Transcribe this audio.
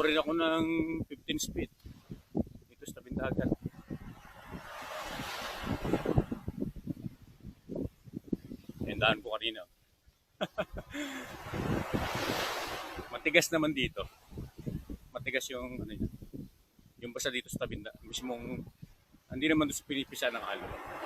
pa rin ako ng 15 speed dito sa tabing dagat. Yung daan ko kanina. Matigas naman dito. Matigas yung ano yun, yung basa dito sa tabing dagat. Mismong hindi naman doon sa pinipisa ng alon.